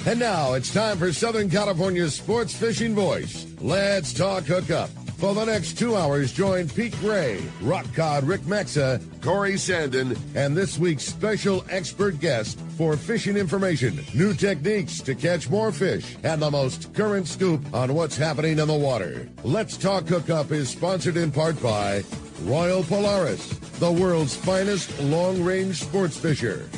And now it's time for Southern California's sports fishing voice. Let's talk hookup. For the next 2 hours, join Pete Gray, Rock Cod Rick Mexa, Corey Sandin, and this week's special expert guest for fishing information, new techniques to catch more fish, and the most current scoop on what's happening in the water. Let's Talk Hookup is sponsored in part by Royal Polaris, the world's finest long-range sports fisher.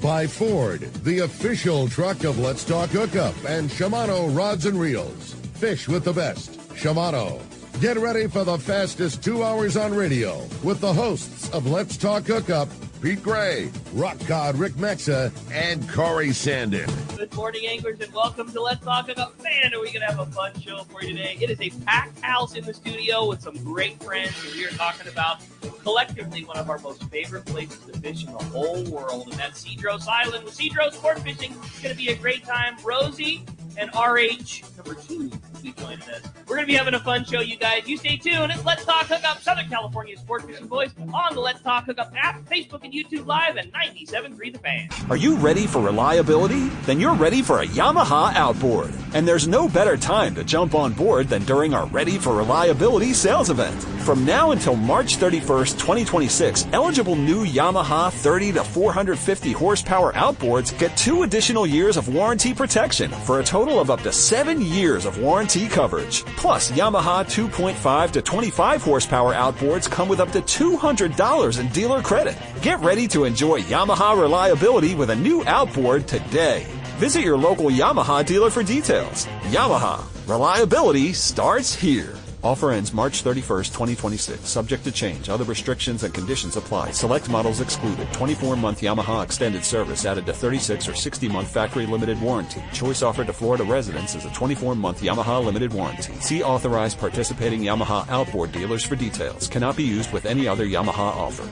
By Ford, the official truck of Let's Talk Hookup, and Shimano Rods and Reels. Fish with the best. Shimano. Get ready for the fastest 2 hours on radio with the hosts of Let's Talk Hookup, Pete Gray, Rock Cod Rick Mexa, and Corey Sandin. Good morning, anglers, and welcome to Let's Talk Hookup. Man, are we going to have a fun show for you today. It is a packed house in the studio with some great friends, and we are talking about collectively one of our most favorite places to fish in the whole world, and that's Cedros Island with Cedros Sportfishing. It's going to be a great time. Rosie and RH number 2 will be joining us. We're going to be having a fun show, you guys. You stay tuned. It's Let's Talk Hookup, Southern California's Sport Fishing Voice, on the Let's Talk Hookup app, Facebook and YouTube Live, and 97.3 The Fan. Are you ready for reliability? Then you're ready for a Yamaha outboard. And there's no better time to jump on board than during our Ready for Reliability sales event. From now until March 31st, 2026, eligible new Yamaha 30 to 450 horsepower outboards get 2 additional years of warranty protection for a total of up to 7 years of warranty coverage. Plus, Yamaha 2.5 to 25 horsepower outboards come with up to $200 in dealer credit. Get ready to enjoy Yamaha reliability with a new outboard today. Visit your local Yamaha dealer for details. Yamaha, reliability starts here. Offer ends March 31st, 2026. Subject to change. Other restrictions and conditions apply. Select models excluded. 24-month Yamaha extended service added to 36 or 60-month factory limited warranty. Choice offered to Florida residents is a 24-month Yamaha limited warranty. See authorized participating Yamaha outboard dealers for details. Cannot be used with any other Yamaha offer.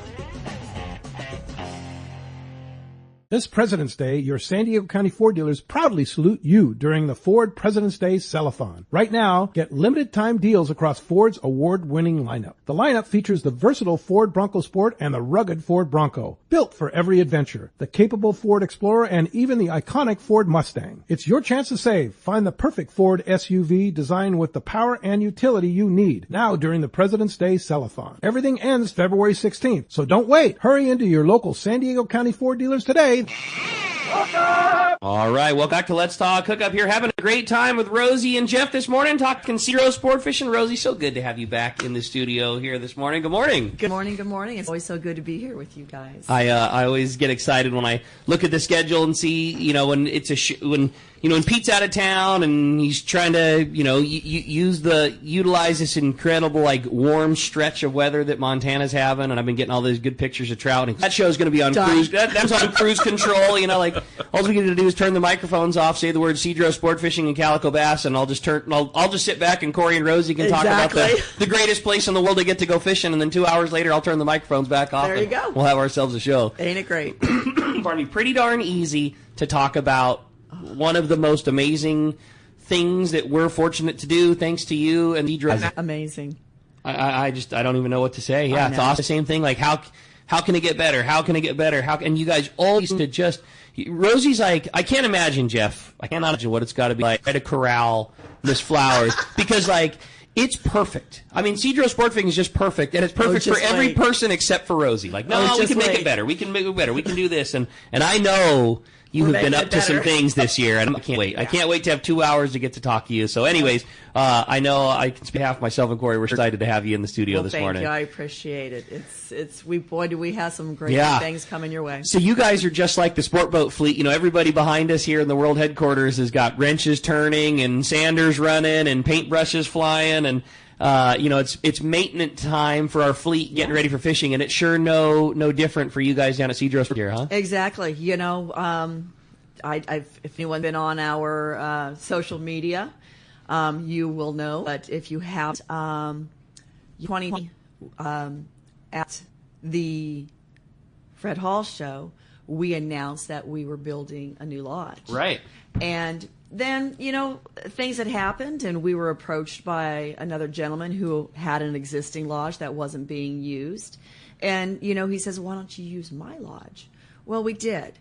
This President's Day, your San Diego County Ford dealers proudly salute you during the Ford President's Day Sell-a-thon. Right now, get limited-time deals across Ford's award-winning lineup. The lineup features the versatile Ford Bronco Sport and the rugged Ford Bronco, built for every adventure, the capable Ford Explorer, and even the iconic Ford Mustang. It's your chance to save. Find the perfect Ford SUV designed with the power and utility you need now during the President's Day Sell-a-thon. Everything ends February 16th, so don't wait. Hurry into your local San Diego County Ford dealers today. All right, welcome back to Let's Talk Hookup here. Having a great time with Rosie and Jeff this morning, talking Cedros sport fishing. Rosie, so good to have you back in the studio here this morning. Good morning. Good morning, good morning. It's always so good to be here with you guys. I always get excited when I look at the schedule and see, when it's when Pete's out of town and he's trying to, utilize this incredible, warm stretch of weather that Montana's having, and I've been getting all those good pictures of trout. And that show's going to be on cruise. That's on cruise control. All we got to do is turn the microphones off, say the word Cedros Sport Fishing and Calico Bass, and I'll just sit back and Corey and Rosie can talk about the greatest place in the world to get to go fishing, and then 2 hours later I'll turn the microphones back off. There you go. We'll have ourselves a show. Ain't it great? Pardon me. Pretty darn easy to talk about one of the most amazing things that we're fortunate to do, thanks to you and Cedros. Amazing. I don't even know what to say. Yeah, it's awesome. The same thing. How can it get better? How can it get better? And you guys always to just. Rosie's like, I can't imagine, Jeff. I cannot imagine what it's got to be like to corral Miss Flowers because it's perfect. I mean, Cedros Sport Fishing is just perfect, and it's perfect for every person except for Rosie. We can make it better. We can make it better. We can do this, and I know. You have been up to some things this year, and I can't wait. I can't wait to have 2 hours to get to talk to you. So anyways, I know I can speak on behalf of myself and Corey. We're excited to have you in the studio this morning. Thank you. I appreciate it. Do we have some great things coming your way. So you guys are just like the sport boat fleet. Everybody behind us here in the world headquarters has got wrenches turning and sanders running and paintbrushes flying and it's maintenance time for our fleet getting ready for fishing, and it's sure no different for you guys down at Cedros here, huh? Exactly. If anyone's been on our social media, you will know. But if you have 20 at the Fred Hall show, we announced that we were building a new lodge. Right. And then, things had happened, and we were approached by another gentleman who had an existing lodge that wasn't being used. And, he says, why don't you use my lodge? Well, we did.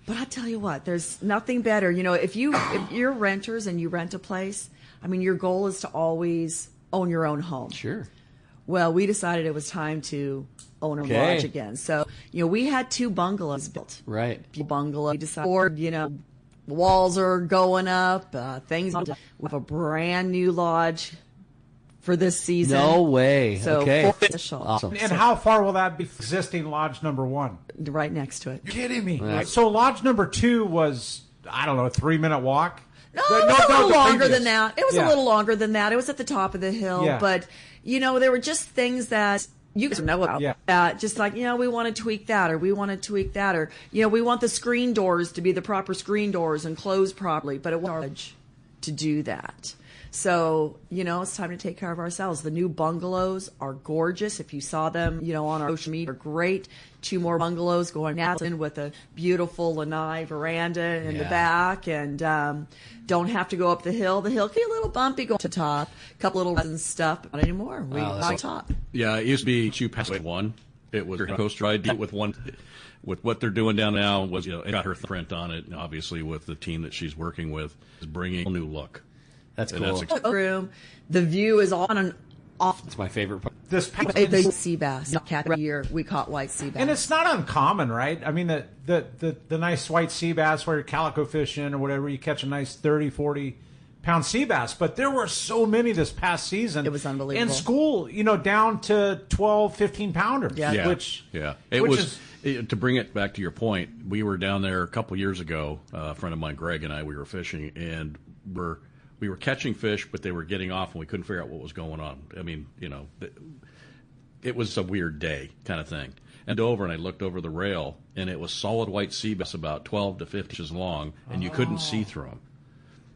But I tell you what, there's nothing better. You know, if you're renters and you rent a place, I mean, your goal is to always own your own home. Sure. Well, we decided it was time to own a lodge again. So, you know, we had 2 bungalows built. Right. Bungalow. We decided, you know, walls are going up, things. We have a brand new lodge for this season. No way. So, okay. official. Awesome. And how far will that be from existing lodge number 1? Right next to it. You're kidding me. So lodge number 2 was, I don't know, a 3-minute walk? No, it was a little longer previous. than that. It was a little longer than that. It was at the top of the hill. Yeah. But, you know, there were just things that you guys know about. Yeah. Just like, you know, we want to tweak that, or we want to tweak that, or, you know, we want the screen doors to be the proper screen doors and close properly. But it was hard to do that. So, you know, it's time to take care of ourselves. The new bungalows are gorgeous. If you saw them, you know, on our social media, they're great. 2 more bungalows going out with a beautiful lanai veranda in the back, and don't have to go up the hill. The hill can be a little bumpy going to the top, a couple little and stuff, but not anymore. We on top. Yeah, it used to be 2 past 1. It was a coaster ride with one. With what they're doing down now was, you know, it got her print on it, and obviously with the team that she's working with, is bringing a new look. That's cool. Room. The view is on and off. It's my favorite part. This past The sea bass. Every year we caught white sea bass. And it's not uncommon, right? I mean, the nice white sea bass where you're calico fishing or whatever, you catch a nice 30, 40-pound sea bass. But there were so many this past season. It was unbelievable. And school, you know, down to 12, 15-pounders. It was to bring it back to your point, we were down there a couple years ago, a friend of mine, Greg, and I, we were fishing, and we were catching fish, but they were getting off, and we couldn't figure out what was going on. I mean, you know, it was a weird day kind of thing. And over, and I looked over the rail, and it was solid white sea bass about 12 to 15 inches long, and you couldn't see through them.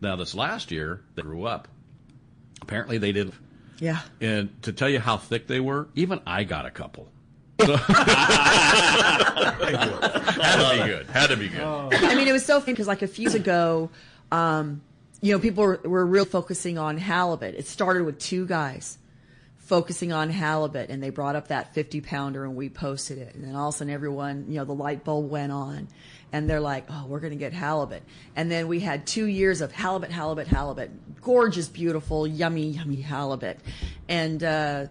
Now, this last year, they grew up. Apparently, they did. Yeah. And to tell you how thick they were, even I got a couple. So Had to be good. I mean, it was so funny because like a few years ago, you know, people were real focusing on halibut. It started with 2 guys focusing on halibut, and they brought up that 50-pounder, and we posted it. And then all of a sudden, everyone, you know, the light bulb went on, and they're like, "Oh, we're going to get halibut." And then we had 2 years of halibut, gorgeous, beautiful, yummy, yummy halibut, and they're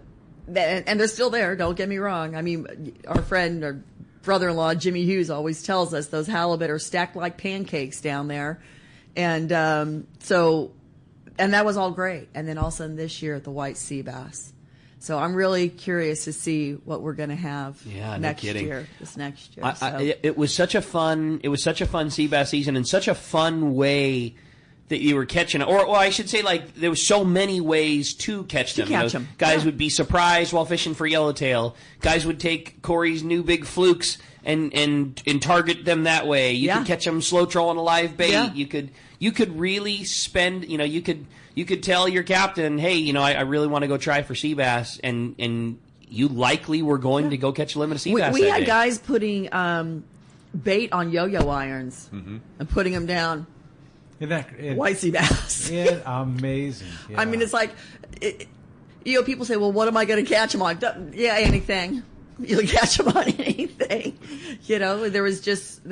still there. Don't get me wrong. I mean, our friend or brother-in-law Jimmy Hughes always tells us those halibut are stacked like pancakes down there. And and that was all great. And then all of a sudden this year, the white sea bass. So I'm really curious to see what we're going to have next year. This next year. It was such a fun sea bass season, and such a fun way that you were catching, or I should say, like, there was so many ways to catch them. Guys would be surprised while fishing for yellowtail. Guys would take Corey's new big flukes and target them that way. You could catch them slow trolling a live bait. Yeah. You could really spend, you know, you could tell your captain, hey, you know, I really want to go try for sea bass, and you likely were going to go catch a limited sea bass. We had guys putting bait on yo-yo irons and putting them down. White sea bass. Amazing. Yeah. I mean, it's like, you know, people say, well, what am I going to catch them on? Yeah, anything. You'll catch them on anything. You know, there was just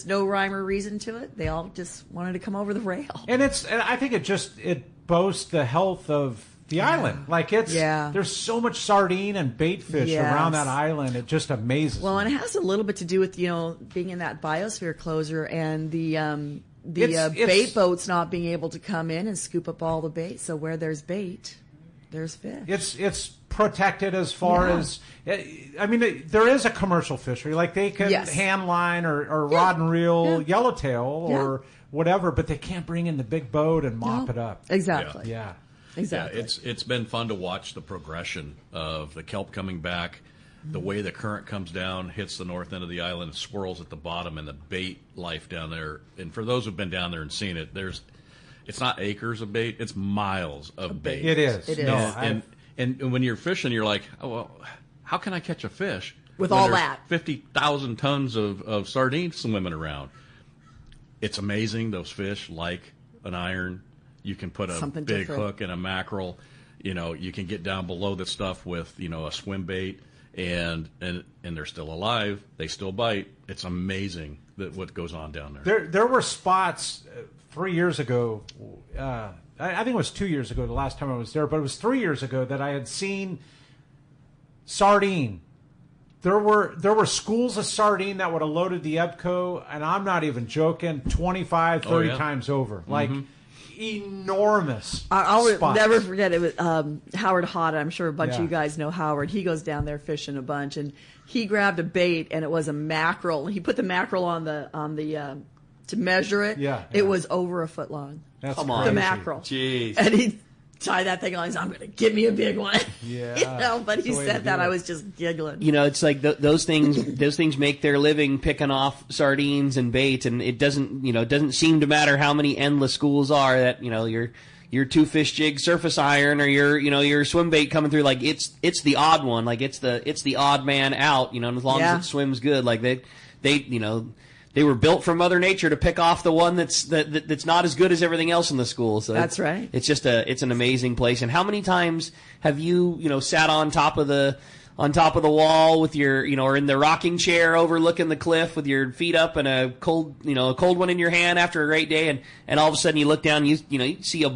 no rhyme or reason to it. They all just wanted to come over the rail. And I think it boasts the health of the island. Like there's so much sardine and bait fish around that island. It just amazes me. Well, and it has a little bit to do with, you know, being in that biosphere closure and the bait boats not being able to come in and scoop up all the bait. So where there's bait, there's fish. It's protected as far as, I mean, there is a commercial fishery. Like they can hand line or rod and reel yellowtail or whatever, but they can't bring in the big boat and mop it up. Exactly. Yeah. Exactly. Yeah, it's been fun to watch the progression of the kelp coming back, the way the current comes down, hits the north end of the island, and swirls at the bottom, and the bait life down there. And for those who've been down there and seen it, it's not acres of bait, it's miles of bait. It is. It is. No, and when you're fishing, you're like, oh, well, how can I catch a fish with when all there's that 50,000 tons of sardines swimming around? It's amazing. Those fish like an iron. You can put a Something big different. hook and a mackerel. You know, you can get down below this stuff with, you know, a swim bait, and they're still alive. They still bite. It's amazing that what goes on down there. There were spots 3 years ago. I think it was 2 years ago, the last time I was there, but it was 3 years ago that I had seen sardine. There were schools of sardine that would have loaded the EBCO, and I'm not even joking, 25, 30 times over. Like, enormous I'll spots. never forget it was Howard Hott. I'm sure a bunch of you guys know Howard. He goes down there fishing a bunch, and he grabbed a bait, and it was a mackerel. He put the mackerel on the to measure it. It was over a foot long. That's Come on. The mackerel. Jeez. And he tied that thing on. He's, I'm going to give me a big one. Yeah. But he said that. I was just giggling. It's like those things make their living picking off sardines and bait, and it doesn't seem to matter how many endless schools are that, your two fish jig surface iron or your swim bait coming through, like it's the odd one, like it's the odd man out, and as long as it swims good, like they were built from Mother Nature to pick off the one that's not as good as everything else in the school. So that's right. It's just it's an amazing place. And how many times have you sat on top of the wall with your or in the rocking chair overlooking the cliff with your feet up and a cold one in your hand after a great day, and all of a sudden you look down, you see a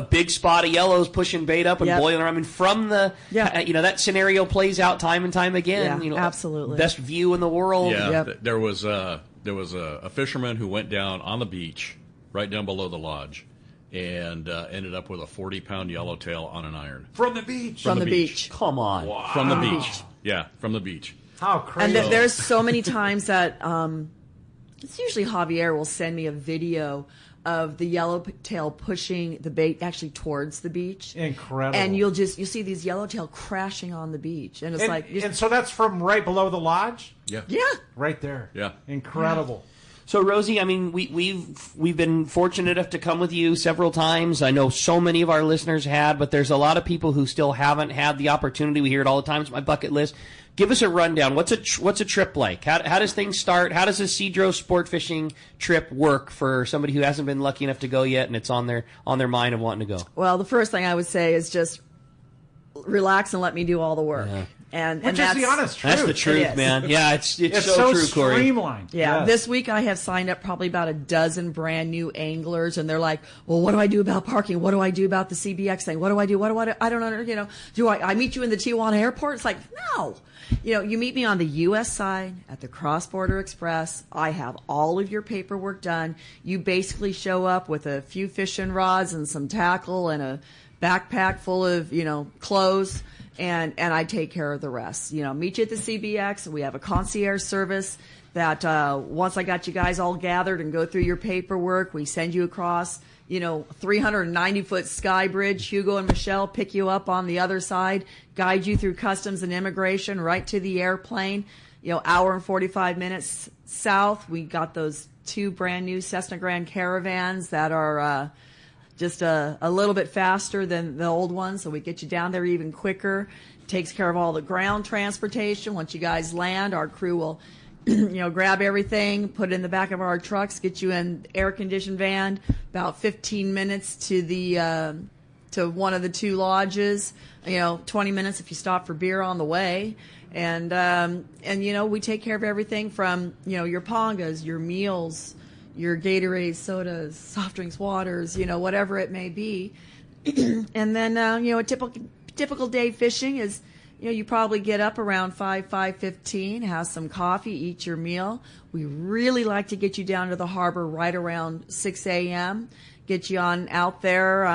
big spot of yellows pushing bait up and boiling around. I mean, from that scenario plays out time and time again. Yeah, absolutely. Best view in the world. Yeah, there was a fisherman who went down on the beach right down below the lodge and ended up with a 40-pound yellowtail on an iron. From the beach? From the beach. Come on. Wow. From the beach. Yeah, from the beach. How crazy. And there's so many times that it's usually Javier will send me a video of the yellowtail pushing the bait actually towards the beach. Incredible. And you'll see these yellowtail crashing on the beach. And it's and so that's from right below the lodge? Yeah. Yeah. Right there. Yeah. Incredible. So Rosie, I mean, we've been fortunate enough to come with you several times. I know so many of our listeners had, but there's a lot of people who still haven't had the opportunity. We hear it all the time. It's my bucket list. Give us a rundown. What's a trip like? How does things start? How does a Cedros sport fishing trip work for somebody who hasn't been lucky enough to go yet, and it's on their mind of wanting to go? Well, the first thing I would say is just relax and let me do all the work. Yeah. And Which is the honest truth. That's the truth, man. Yeah, it's so true, Corey. streamlined. Yeah, Yes. This week I have signed up probably about a dozen brand new anglers, and they're like, well, what do I do about parking? What do I do about the CBX thing? What do I do? I don't know. Do I meet you in the Tijuana airport? It's like, no. You meet me on the U.S. side at the Cross Border Express. I have all of your paperwork done. You basically show up with a few fishing rods and some tackle and a backpack full of, clothes. And I take care of the rest. Meet you at the CBX. We have a concierge service that once I got you guys all gathered and go through your paperwork, we send you across, 390-foot sky bridge. Hugo and Michelle pick you up on the other side, guide you through customs and immigration right to the airplane. Hour and 45 minutes south. We got those two brand new Cessna Grand Caravans that are just a little bit faster than the old ones, so we get you down there even quicker. Takes care of all the ground transportation. Once you guys land, our crew will, grab everything, put it in the back of our trucks, get you in air-conditioned van. About 15 minutes to the to one of the two lodges. 20 minutes if you stop for beer on the way. And we take care of everything from your pongas, your meals, your Gatorade, sodas, soft drinks, waters, whatever it may be. And then, a typical day fishing is, you probably get up around 5:15, have some coffee, eat your meal. We really like to get you down to the harbor right around 6 a.m., get you on out there.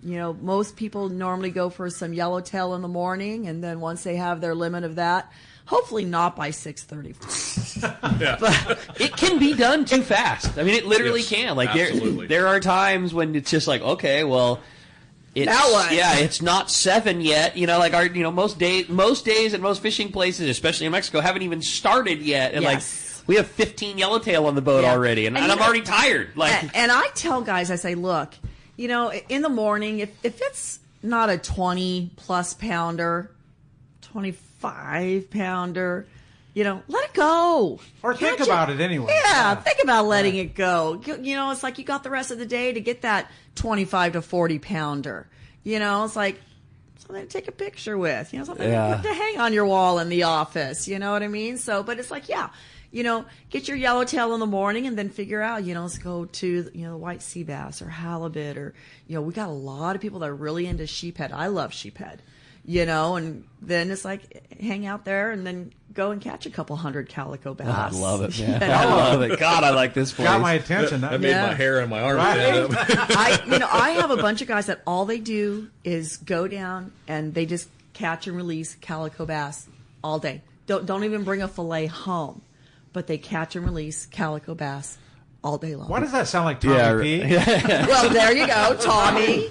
Most people normally go for some yellowtail in the morning, and then once they have their limit of that, hopefully not by 6:30. Yeah. But it can be done too fast. I mean, it literally can. Like there are times when it's just like, okay, well, it's, now what? Yeah, it's not 7 yet. Most days and most fishing places, especially in Mexico, haven't even started yet. And we have 15 yellowtail on the boat already, and I'm already tired. And I tell guys, I say, look, in the morning, if it's not a 20-plus pounder, 25-pounder, let it go. Or think about it anyway. Yeah, think about letting it go. It's like you got the rest of the day to get that 25 to 40 pounder. It's like, something to take a picture with, something to hang on your wall in the office. You know what I mean? So, but it's like, get your yellowtail in the morning and then figure out, let's go to, the white sea bass or halibut or, we got a lot of people that are really into sheephead. I love sheephead, and then it's like hang out there and then go and catch a couple hundred calico bass. I love it, man. I love it. God, I like this place. Got my attention. That made my hair on my arm stand up. I have a bunch of guys that all they do is go down and they just catch and release calico bass all day. Don't even bring a fillet home, but they catch and release calico bass all day long. Why does that sound like Tommy P? Well, there you go, Tommy.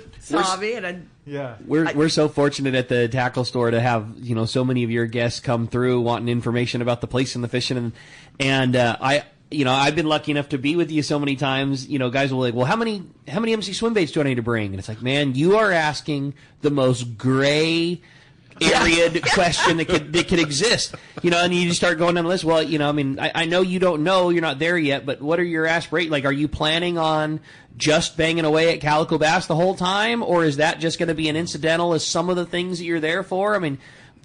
We're so fortunate at the tackle store to have so many of your guests come through wanting information about the place and the fishing, and I've been lucky enough to be with you so many times. Guys will be like, well, how many MC swim baits do I need to bring? And it's like, man, you are asking the most gray area question that could exist, and you just start going down the list. Well, I know you don't know, you're not there yet, but what are your aspirations? Like, are you planning on just banging away at calico bass the whole time, or is that just going to be an incidental as some of the things that you're there for? I mean,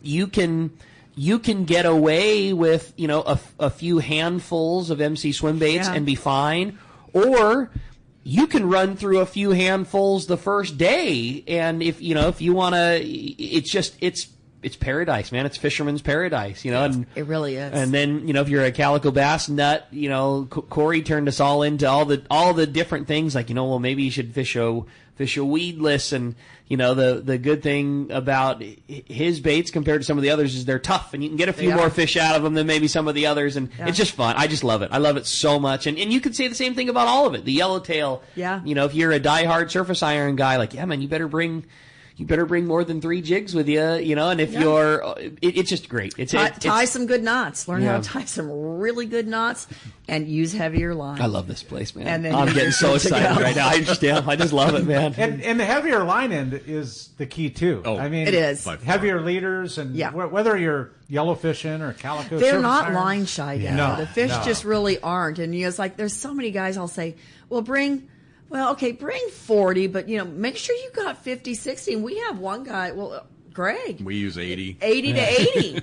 you can get away with, a few handfuls of MC swim baits and be fine, or you can run through a few handfuls the first day, and if you want to, it's paradise, man. It's fisherman's paradise, and it really is. And then, if you're a calico bass nut, Corey turned us all into all the different things. Like, well, maybe you should fish a weedless, and the good thing about his baits compared to some of the others is they're tough, and you can get a few more fish out of them than maybe some of the others, and it's just fun. I just love it. I love it so much, and you could say the same thing about all of it. The yellowtail, if you're a diehard surface iron guy, like, man, you better bring more than 3 jigs with you, and if you're, it's just great. Tie some good knots. Learn how to tie some really good knots and use heavier line. I love this place, man. And then I'm getting so excited right now. I just love it, man. And the heavier line end is the key too. Oh, I mean, it is. Heavier leaders, and whether you're yellow fishing or calico, they're not iron. line shy down. No, the fish just really aren't. And it's like, there's so many guys I'll say, well, bring 40, but, make sure you got 50, 60. And we have one guy, Greg. We use 80. 80 to 80,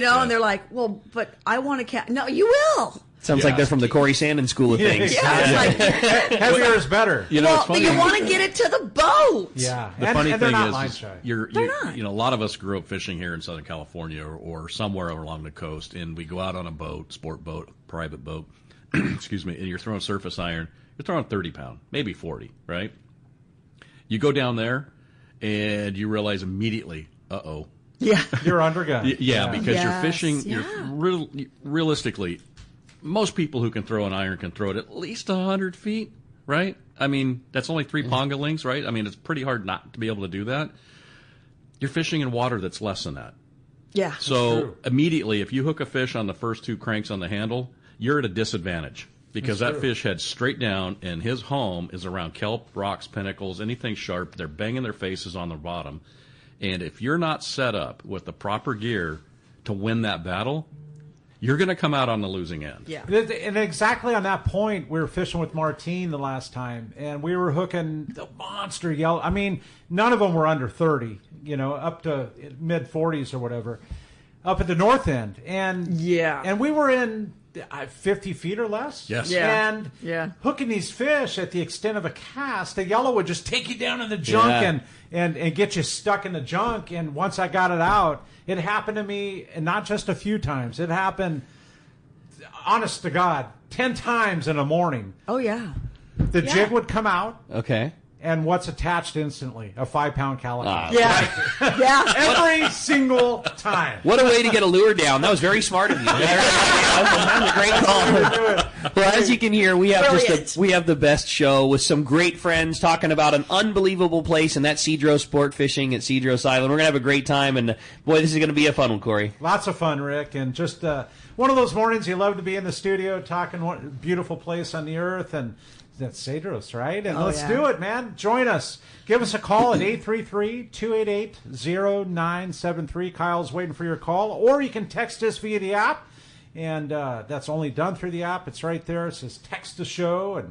and they're like, well, but I want to catch. No, you will. Sounds like they're from the Corey Sandin school of things. Heavier is better. It's funny. You want to get it to the boat. Yeah. The funny thing is you're a lot of us grew up fishing here in Southern California or somewhere along the coast, and we go out on a boat, sport boat, private boat, excuse me, and you're throwing surface iron. You're throwing 30-pound, maybe 40, right? You go down there, and you realize immediately, uh-oh. Yeah. You're undergun. Because you're fishing. You're realistically, most people who can throw an iron can throw it at least 100 feet, right? I mean, that's only 3 ponga lengths, right? I mean, it's pretty hard not to be able to do that. You're fishing in water that's less than that. Yeah. So immediately, if you hook a fish on the first 2 cranks on the handle, you're at a disadvantage. Because that fish heads straight down, and his home is around kelp, rocks, pinnacles, anything sharp. They're banging their faces on the bottom. And if you're not set up with the proper gear to win that battle, you're going to come out on the losing end. Yeah. And exactly on that point, we were fishing with Martine the last time, and we were hooking the monster yellow. I mean, none of them were under 30, up to mid-40s or whatever, up at the north end. And we were in 50 feet or less. Yes. Yeah. And hooking these fish at the extent of a cast, the yellow would just take you down in the junk and get you stuck in the junk. And once I got it out, it happened to me, and not just a few times. It happened, honest to God, 10 times in a morning. Oh, yeah. The jig would come out. Okay. And what's attached instantly? A 5-pound calico. Every single time. What a way to get a lure down. That was very smart of you. That was a great call. Well, as you can hear, we have the best show with some great friends talking about an unbelievable place, and that's Cedros Sport Fishing at Cedros Island. We're going to have a great time, and boy, this is going to be a fun one, Corey. Lots of fun, Rick, and just one of those mornings you love to be in the studio talking what beautiful place on the earth, and that's Cedros, right? And let's do it, man. Join us. Give us a call at 833-288-0973. Kyle's waiting for your call. Or you can text us via the app. And that's only done through the app. It's right there. It says text the show.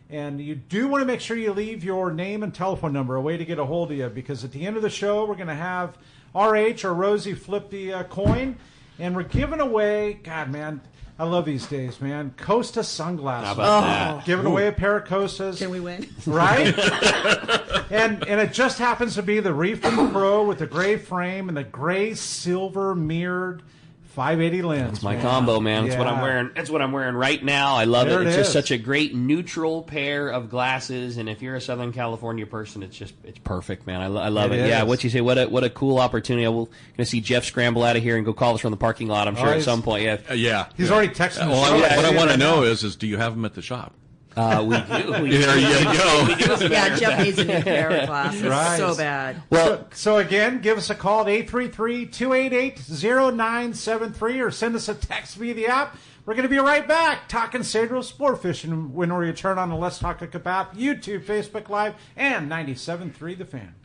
And you do want to make sure you leave your name and telephone number, a way to get a hold of you, because at the end of the show, we're going to have RH or Rosie flip the coin, and we're giving away, God, man, I love these days, man, Costa sunglasses. How about that? Giving away a pair of Costas. Can we win? Right? and it just happens to be the Reefing Pro with the gray frame and the gray silver mirrored 580 lens. It's my combo, man. That's what I'm wearing. That's what I'm wearing right now. I love it. It's just such a great neutral pair of glasses, and if you're a Southern California person, it's perfect, man. I love it. Yeah, what you say? What a cool opportunity. We're going to see Jeff scramble out of here and go call us from the parking lot, I'm sure, at some point. Yeah. He's already texted me. What I want to know is do you have them at the shop? We do. There you go. Yeah, Jeff needs a new pair of glasses. Right. So bad. Well, so again, give us a call at 833-288-0973 or send us a text via the app. We're going to be right back talking Cedros Sportfishing when we return on the Let's Talk Hookup app, YouTube, Facebook Live, and 97.3 The Fan.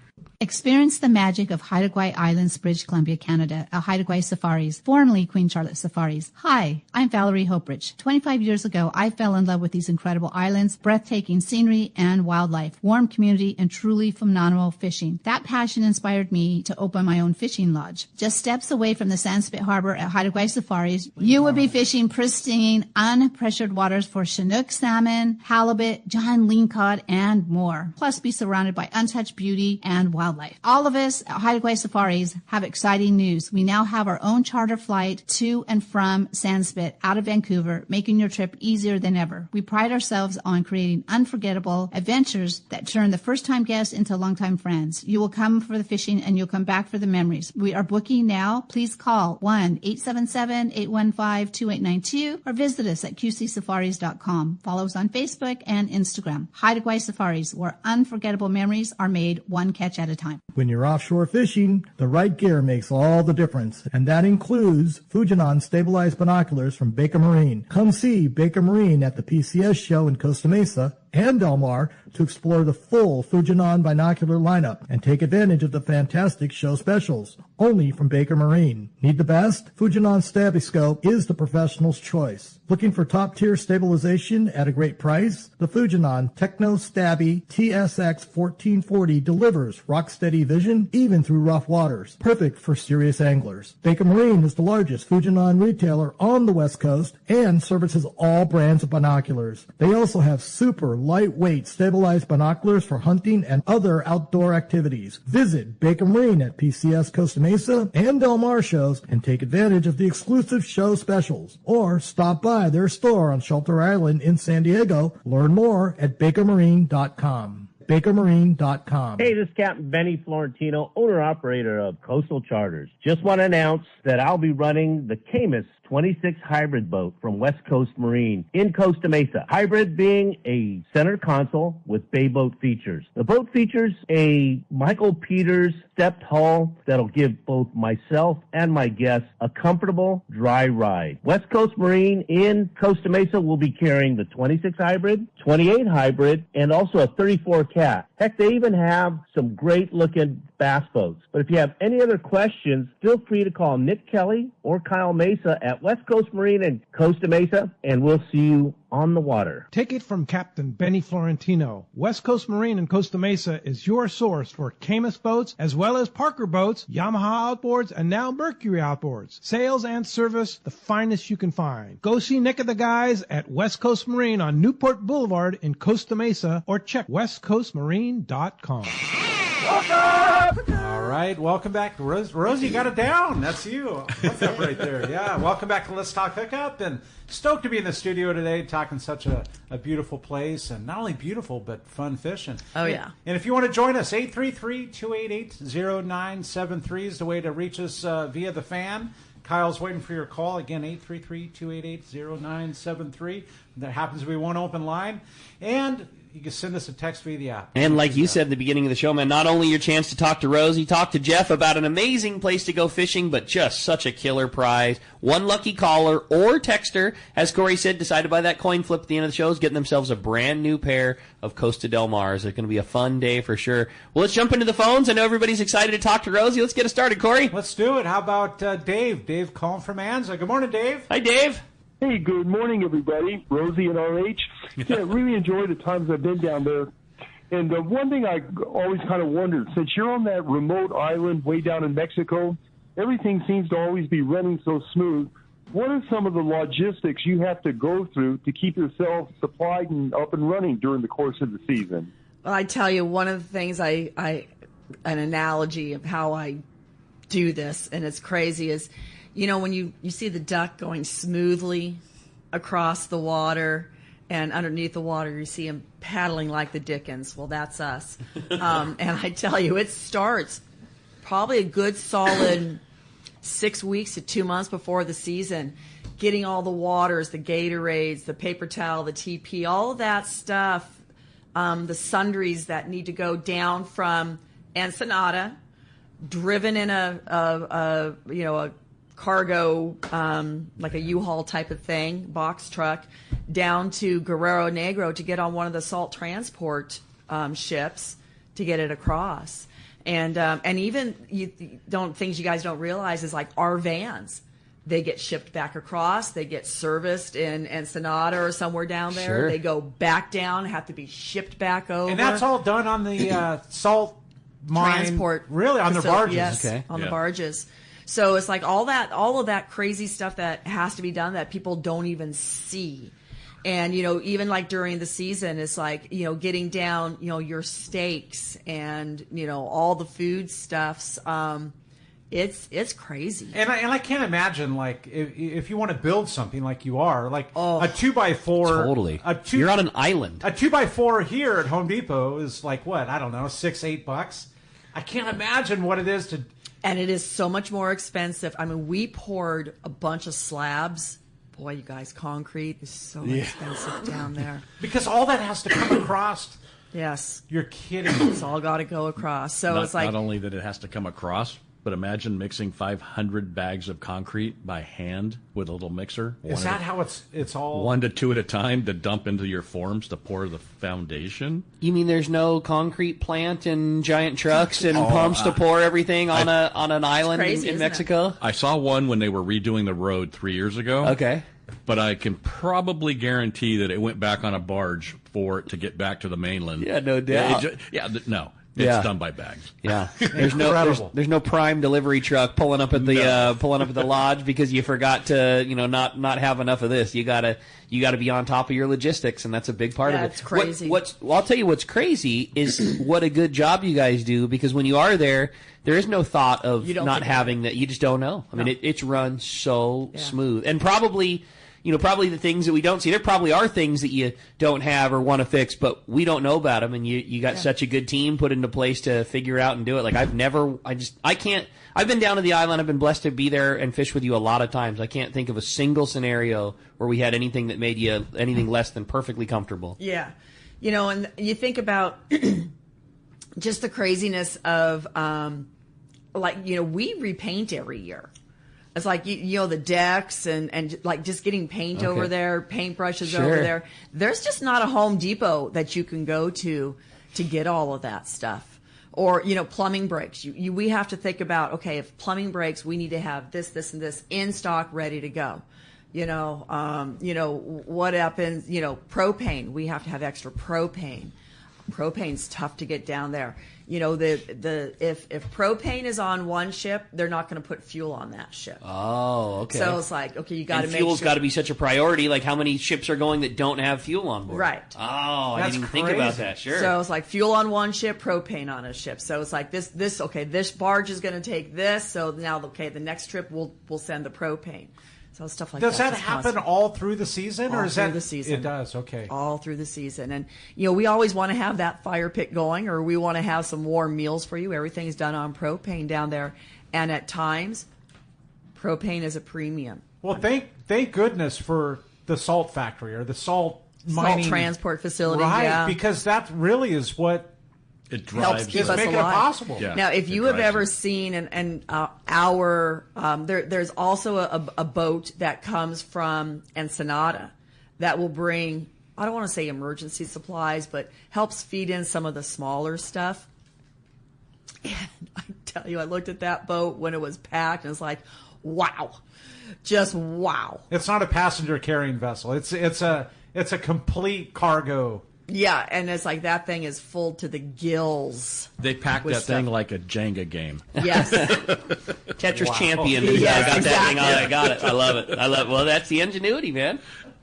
Experience the magic of Haida Gwaii Islands, British Columbia, Canada, at Haida Gwaii Safaris, formerly Queen Charlotte Safaris. Hi, I'm Valerie Hopridge. 25 years ago, I fell in love with these incredible islands, breathtaking scenery and wildlife, warm community, and truly phenomenal fishing. That passion inspired me to open my own fishing lodge. Just steps away from the Sandspit Harbor at Haida Gwaii Safaris, you will be fishing pristine, unpressured waters for Chinook salmon, halibut, John lingcod, and more. Plus, be surrounded by untouched beauty and wildlife. All of us at Haida Gwaii Safaris have exciting news. We now have our own charter flight to and from Sandspit out of Vancouver, making your trip easier than ever. We pride ourselves on creating unforgettable adventures that turn the first-time guests into long-time friends. You will come for the fishing and you'll come back for the memories. We are booking now. Please call 1-877-815-2892 or visit us at qcsafaris.com. Follow us on Facebook and Instagram. Haida Gwaii Safaris, where unforgettable memories are made one catch at a time. When you're offshore fishing, the right gear makes all the difference, and that includes Fujinon stabilized binoculars from Baker Marine. Come see Baker Marine at the PCS show in Costa Mesa and Del Mar to explore the full Fujinon binocular lineup and take advantage of the fantastic show specials, only from Baker Marine. Need the best? Fujinon Stabiscope is the professional's choice. Looking for top-tier stabilization at a great price? The Fujinon Techno Stabby TSX 1440 delivers rock-steady vision even through rough waters. Perfect for serious anglers. Baker Marine is the largest Fujinon retailer on the West Coast and services all brands of binoculars. They also have super lightweight stabilized binoculars for hunting and other outdoor activities. Visit Baker Marine at PCS Costa Mesa and Del Mar shows and take advantage of the exclusive show specials. Or stop by their store on Shelter Island in San Diego. Learn more at bakermarine.com. BakerMarine.com. Hey, this is Captain Benny Florentino, owner-operator of Coastal Charters. Just want to announce that I'll be running the Camus 26 hybrid boat from West Coast Marine in Costa Mesa. Hybrid being a center console with bay boat features. The boat features a Michael Peters stepped hull that'll give both myself and my guests a comfortable, dry ride. West Coast Marine in Costa Mesa will be carrying the 26 hybrid, 28 hybrid, and also a 34 cat. Heck, they even have some great-looking bass boats. But if you have any other questions, feel free to call Nick Kelly or Kyle Mesa at West Coast Marine in Costa Mesa, and we'll see you on the water. Take it from Captain Benny Florentino. West Coast Marine in Costa Mesa is your source for Camus boats, as well as Parker boats, Yamaha outboards, and now Mercury outboards. Sales and service, the finest you can find. Go see Nick and the guys at West Coast Marine on Newport Boulevard in Costa Mesa, or check westcoastmarine.com. All right, welcome back. Rosie, you got it down. That's you. What's up right there? Yeah, welcome back to Let's Talk Hookup. And stoked to be in the studio today talking such a beautiful place. And not only beautiful, but fun fishing. Oh, yeah. And if you want to join us, 833-288-0973 is the way to reach us via the fan. Kyle's waiting for your call. Again, 833-288-0973. That happens to be one open line. And you can send us a text via the app. And like you said at the beginning of the show, man, not only your chance to talk to Rosie, talk to Jeff about an amazing place to go fishing, but just such a killer prize. One lucky caller or texter, as Corey said, decided by that coin flip at the end of the show, is getting themselves a brand new pair of Costa Del Mars. It's going to be a fun day for sure. Well, let's jump into the phones. I know everybody's excited to talk to Rosie. Let's get it started, Corey. Let's do it. How about Dave? Dave calling from Anza. Good morning, Dave. Hi, Dave. Hey, good morning, everybody. Rosie and RH. Yeah, really enjoy the times I've been down there. And one thing I always kind of wondered, since you're on that remote island way down in Mexico, everything seems to always be running so smooth. What are some of the logistics you have to go through to keep yourself supplied and up and running during the course of the season? Well, I tell you, one of the things an analogy of how I do this, and it's crazy, is, you know, when you see the duck going smoothly across the water, and underneath the water you see him paddling like the Dickens. Well, that's us. And I tell you, it starts probably a good solid 6 weeks to 2 months before the season, getting all the waters, the Gatorades, the paper towel, the TP, all of that stuff, the sundries that need to go down from Ensenada, driven in a cargo, like a U-Haul type of thing, box truck, down to Guerrero Negro to get on one of the salt transport ships to get it across. And even things you guys don't realize is like our vans. They get shipped back across. They get serviced in Ensenada or somewhere down there. Sure. They go back down, have to be shipped back over. And that's all done on the salt mine, transport. really, on the barges. Yes, Okay. on the barges. So it's like all of that crazy stuff that has to be done that people don't even see. And, even like during the season, it's like, getting down, your steaks and, all the food stuffs. It's crazy. And I can't imagine, like, if you want to build something like you are, like a 2x4. Totally. You're on an island. A 2x4 here at Home Depot is like, what? I don't know, $6-8. I can't imagine what it is to. And it is so much more expensive. I mean, we poured a bunch of slabs. Boy, you guys, concrete is so expensive down there. Because all that has to come across. Yes. You're kidding. It's all got to go across. So it's like. Not only that it has to come across, but imagine mixing 500 bags of concrete by hand with a little mixer. Is that how it's all? 1 to 2 at a time to dump into your forms to pour the foundation. You mean there's no concrete plant and giant trucks and pumps to pour everything on an island crazy, in Mexico? I saw one when they were redoing the road 3 years ago. Okay. But I can probably guarantee that it went back on a barge for it to get back to the mainland. Yeah, no doubt. No. It's done by bags. Yeah, there's no prime delivery truck pulling up at the lodge because you forgot to not have enough of this. You gotta be on top of your logistics, and that's a big part of it. It's crazy. Well, I'll tell you what's crazy is what a good job you guys do, because when you are there is no thought of not having that. You just don't know. I mean, it's run so smooth, and probably the things that we don't see. There probably are things that you don't have or want to fix, but we don't know about them. And you got such a good team put into place to figure it out and do it. Like I've been down to the island. I've been blessed to be there and fish with you a lot of times. I can't think of a single scenario where we had anything that made you anything less than perfectly comfortable. Yeah. And you think about just the craziness of, we repaint every year. It's like, the decks and like just getting paint over there, paintbrushes over there. There's just not a Home Depot that you can go to get all of that stuff. Or, plumbing breaks. We have to think about, okay, if plumbing breaks, we need to have this, and this in stock ready to go. What happens, propane. We have to have extra propane. Propane's tough to get down there. If propane is on one ship, they're not going to put fuel on that ship. Oh, okay. So it's like, okay, you got to make fuel's sure. got to be such a priority. Like how many ships are going that don't have fuel on board? Right. Oh, I didn't even think about that. Sure. So it's like fuel on one ship, propane on a ship. So it's like this barge is going to take this. So now, the next trip we'll send the propane. So stuff like that. Does that happen all through the season, or is that the season? It does. Okay. All through the season, and we always want to have that fire pit going, or we want to have some warm meals for you. Everything's done on propane down there, and at times, propane is a premium. Well, thank goodness for the salt factory or the salt mining transport facility, right? Yeah. Because that really is what. It drives keep us making alive. It possible. Yeah, now, if you have ever seen there's also a boat that comes from Ensenada that will bring, I don't want to say emergency supplies, but helps feed in some of the smaller stuff. And I tell you, I looked at that boat when it was packed and it's like, wow. Just wow. It's not a passenger carrying vessel. It's a complete cargo. Yeah, and it's like that thing is full to the gills. They packed that thing like a Jenga game. Yes. Catcher's champion. Yes, got exactly. that thing on. I got it. I love it. Well, that's the ingenuity, man.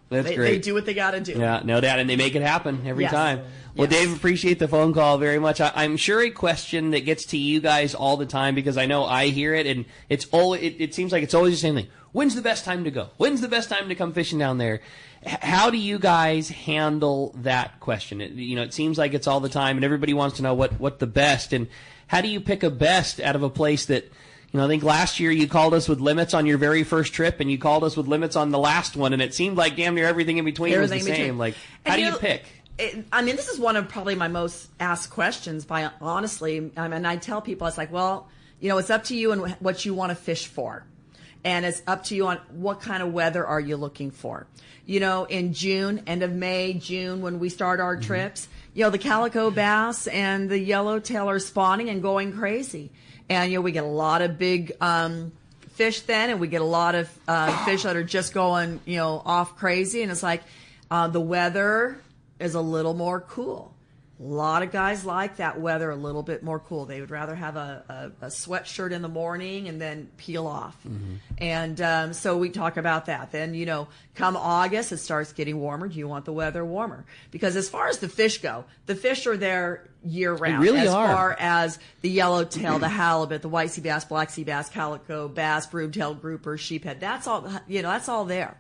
That's great. They do what they got to do. Yeah, no doubt, and they make it happen every Yes. time. Well, Yes. Dave, appreciate the phone call very much. I'm sure a question that gets to you guys all the time, because I know I hear it, and it seems like it's always the same thing. When's the best time to go? When's the best time to come fishing down there? How do you guys handle that question? It seems like it's all the time, and everybody wants to know what the best, and how do you pick a best out of a place that, I think last year you called us with limits on your very first trip, and you called us with limits on the last one, and it seemed like damn near everything in between was the same. Like, how do you pick? This is one of probably my most asked questions, honestly. And I tell people, it's like, well, it's up to you and what you want to fish for. And it's up to you on what kind of weather are you looking for. In June, end of May, June, when we start our trips, the calico bass and the yellowtail are spawning and going crazy. And, we get a lot of big fish then, and we get a lot of fish that are just going, off crazy. And it's like the weather is a little more cool. A lot of guys like that weather a little bit more cool. They would rather have a sweatshirt in the morning and then peel off. Mm-hmm. And so we talk about that. Then, come August, it starts getting warmer. Do you want the weather warmer? Because as far as the fish go, the fish are there year round. They really as are. Far as the yellowtail, the halibut, the white sea bass, black sea bass, calico bass, broomtail grouper, sheephead. That's all, that's all there.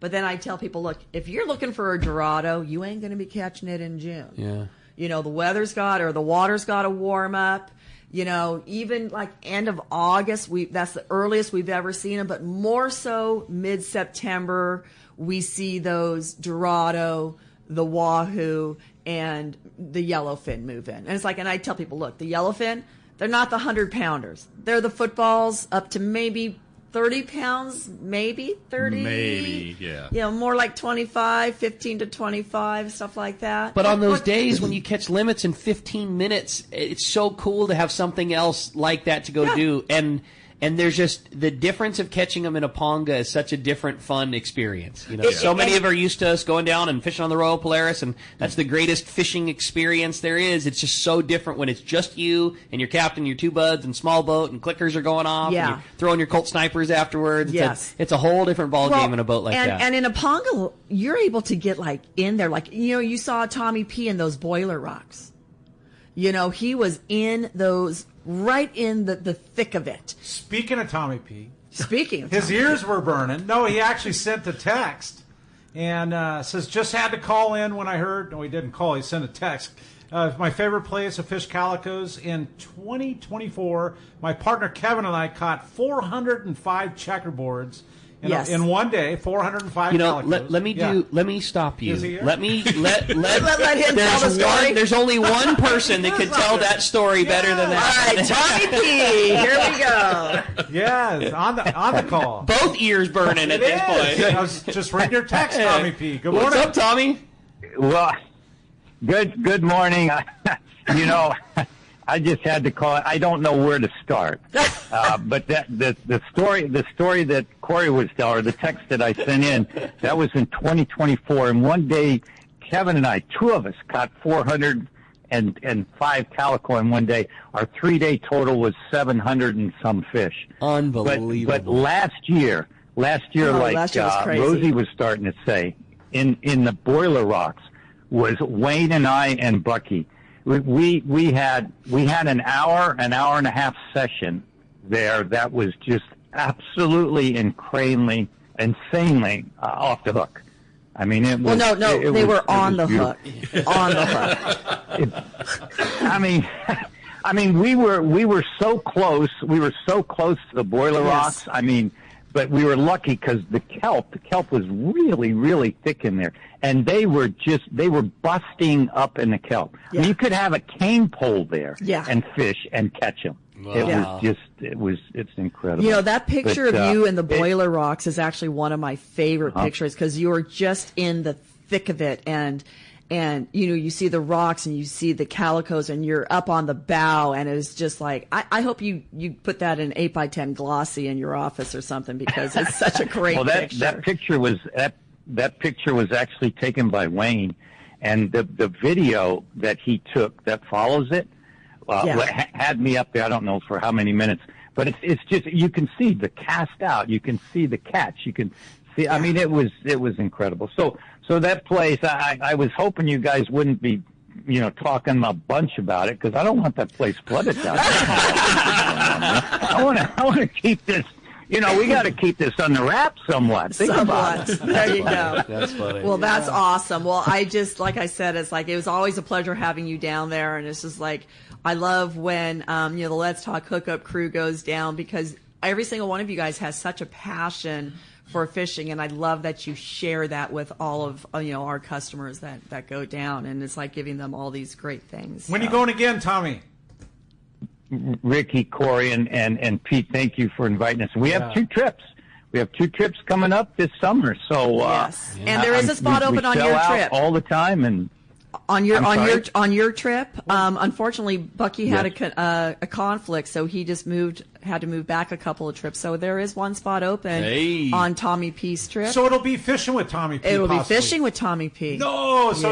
But then I tell people, look, if you're looking for a Dorado, you ain't going to be catching it in June. Yeah. The water's got to warm up. Even like end of August, that's the earliest we've ever seen them. But more so mid-September, we see those Dorado, the Wahoo, and the yellowfin move in. And it's like, and I tell people, look, the yellowfin, they're not the 100-pounders. They're the footballs up to maybe 30 pounds, maybe 30. Maybe, yeah. More like 25, 15 to 25, stuff like that. But on those days when you catch limits in 15 minutes, it's so cool to have something else like that to go do. And there's just the difference of catching them in a ponga is such a different fun experience. So many of are used to us going down and fishing on the Royal Polaris, and that's the greatest fishing experience there is. It's just so different when it's just you and your captain, your two buds, and small boat, and clickers are going off, and you're throwing your Colt snipers afterwards. Yes. It's a whole different ball game in a boat like that. And in a ponga, you're able to get like in there, like, you saw Tommy P in those boiler rocks. He was in those, right in the thick of it. Speaking of Tommy P. His ears were burning. No, he actually sent a text and says, just had to call in when I heard. No, he didn't call. He sent a text. My favorite place to fish calicos in 2024. My partner Kevin and I caught 405 checkerboards in one day. 405 calicos. Let me stop you. Is he here? Let me let him tell the story. There's only one person that could tell that story better than that. All right, Tommy P. Here we go. Yes, on the call. Both ears burning at this point. I was just reading your text, Tommy P. Good morning. What's up, Tommy? Well, good morning. I just had to call. I don't know where to start, but the story that Corey was telling, or the text that I sent in, that was in 2024. And one day, Kevin and I, two of us, caught 405 calico in one day. Our 3-day total was 700 and some fish. Unbelievable. But last year, last year was crazy. Rosie was starting to say, in the boiler rocks, was Wayne and I and Bucky. We had an hour and a half session there that was just absolutely insanely off the hook. I mean, it was. Well, no, they were on the hook. On the hook. I mean, we were so close. We were so close to the boiler rocks. I mean, but we were lucky because the kelp was really, really thick in there. And they were busting up in the kelp. Yeah. I mean, you could have a cane pole there and fish and catch them. Wow. It's incredible. That picture of you in the boiler rocks is actually one of my favorite pictures because you were just in the thick of it. And and you see the rocks and you see the calicos and you're up on the bow, and it was just like, I hope you put that in 8x10 glossy in your office or something, because it's such a great picture. That picture was actually taken by Wayne, and the video that he took that follows it had me up there. I don't know for how many minutes, but it's just, you can see the cast out, you can see the catch, you can see. I mean, it was incredible. So that place, I was hoping you guys wouldn't be, talking a bunch about it, because I don't want that place flooded down there. I want to keep this. We got to keep this on the wrap somewhat. Think about it. There you go. That's funny. Well, that's awesome. Well, I just, like I said, it's like, it was always a pleasure having you down there, and it's just like, I love when the Let's Talk Hookup crew goes down, because every single one of you guys has such a passion for fishing, and I love that you share that with all of our customers that go down, and it's like giving them all these great things. When are you going again, Tommy? Ricky, Corey, and Pete, thank you for inviting us. We have 2 trips. We have 2 trips coming up this summer. So yes, and there is a spot open on your trip all the time, and on your trip. Unfortunately, Bucky had a conflict, so he just had to move back a couple of trips. So there is one spot open on Tommy P's trip. So it'll be fishing with Tommy P. It'll be fishing with Tommy P. No, so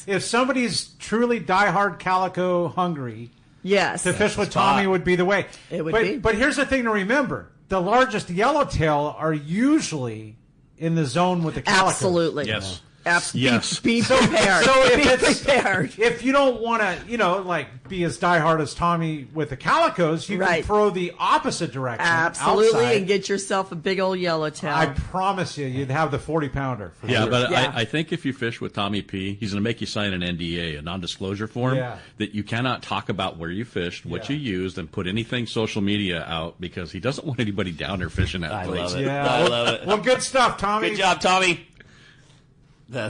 if somebody's truly diehard calico hungry, to fish with Tommy would be the way. It would be. But here's the thing to remember: the largest yellowtail are usually in the zone with the calico. Absolutely. Yes. Yes. Be prepared. So if you don't want to, be as diehard as Tommy with the calicos, you can throw the opposite direction. Absolutely, outside. and get yourself a big old yellowtail. I promise you'd have the 40-pounder. But I think if you fish with Tommy P, he's going to make you sign an NDA, a non-disclosure form, that you cannot talk about where you fished, what you used, and put anything social media out, because he doesn't want anybody down there fishing that place. Love it. Yeah. I love it. Well, good stuff, Tommy. Good job, Tommy.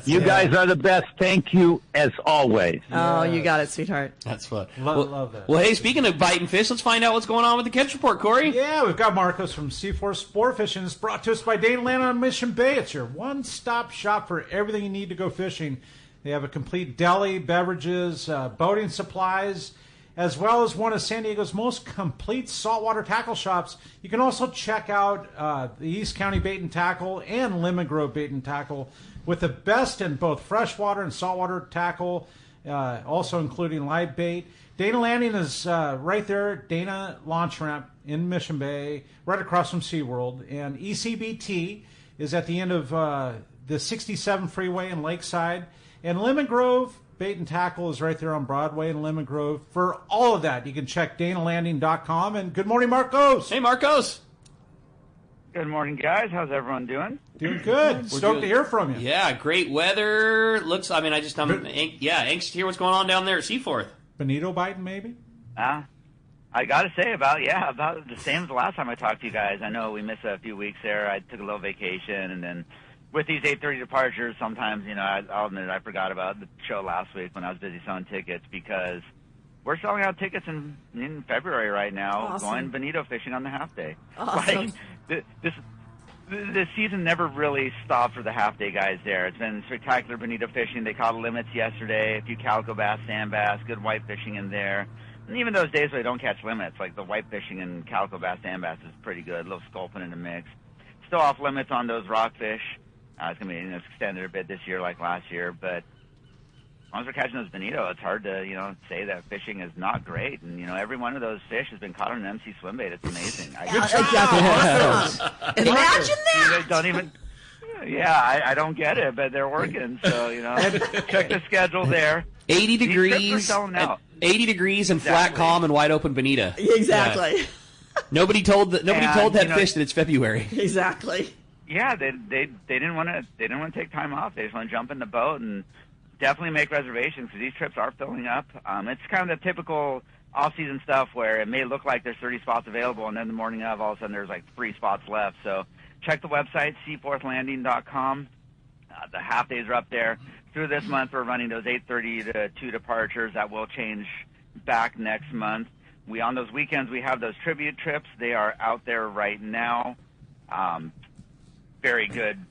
You guys are the best. Thank you, as always. Oh, you got it, sweetheart. That's fun. Love that. Well, hey, speaking of biting fish, let's find out what's going on with the catch report, Corey. Yeah, we've got Marcos from C4 Sportfishing. It's brought to us by Dane Land on Mission Bay. It's your one-stop shop for everything you need to go fishing. They have a complete deli, beverages, boating supplies, as well as one of San Diego's most complete saltwater tackle shops. You can also check out the East County Bait and Tackle and Lemon Grove Bait and Tackle, with the best in both freshwater and saltwater tackle, also including live bait. Dana Landing is right there, Dana Launch Ramp in Mission Bay, right across from SeaWorld. And ECBT is at the end of the 67 freeway in Lakeside. And Lemon Grove Bait and Tackle is right there on Broadway in Lemon Grove. For all of that, you can check danalanding.com. And good morning, Marcos. Hey, Marcos. Good morning, guys. How's everyone doing? Doing good. Stoked to hear from you. Yeah, great weather. I'm anxious to hear what's going on down there at Seaforth. Bonito biting, maybe? I got to say about the same as the last time I talked to you guys. I know we missed a few weeks there. I took a little vacation, and then with these 8:30 departures, sometimes, I'll admit I forgot about the show last week when I was busy selling tickets, because we're selling out tickets in February right now, going bonito fishing on the half day. Awesome. This season never really stopped for the half day guys there. It's been spectacular bonito fishing. They caught limits yesterday, a few calico bass, sand bass, good white fishing in there. And even those days where they don't catch limits, like the white fishing and calico bass, sand bass is pretty good. A little sculpin in the mix. Still off limits on those rockfish. It's going to be extended a bit this year like last year, but as long as we're catching those bonito, it's hard to, say that fishing is not great. And, every one of those fish has been caught on an MC swim bait. It's amazing. Imagine that. Don't even... Yeah, I don't get it, but they're working. So, check the schedule there. 80 degrees. 80 degrees and flat, calm, and wide open bonita. Exactly. Yeah. Nobody told that fish that it's February. Exactly. Yeah, they didn't want to take time off. They just want to jump in the boat and definitely make reservations, because these trips are filling up. It's kind of the typical off-season stuff where it may look like there's 30 spots available, and then the morning of, all of a sudden there's like 3 spots left. So check the website, seaforthlanding.com. The half days are up there. Through this month, we're running those 8:30 to 2 departures. That will change back next month. On those weekends, we have those tribute trips. They are out there right now. Very good